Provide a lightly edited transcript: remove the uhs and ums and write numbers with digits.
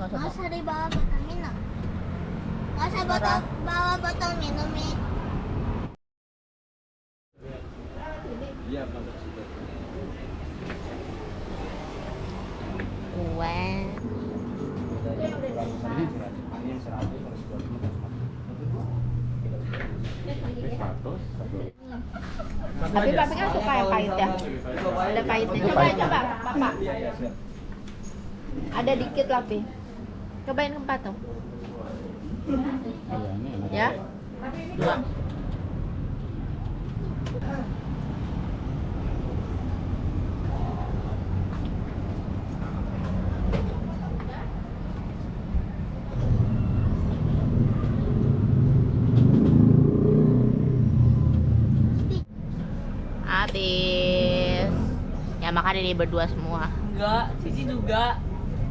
Nggak usah dibawa botol minum. Nggak usah bawa botol minum nih. Iya, kalau sudah. Wah. Tapi papi kan suka yang pahit ya. Ada pahitnya. Coba Bapak. Ada dikit lah, Pi. Cobain keempat tuh. Ya. Habis. Ya makan ini berdua semua. Enggak, Cici juga.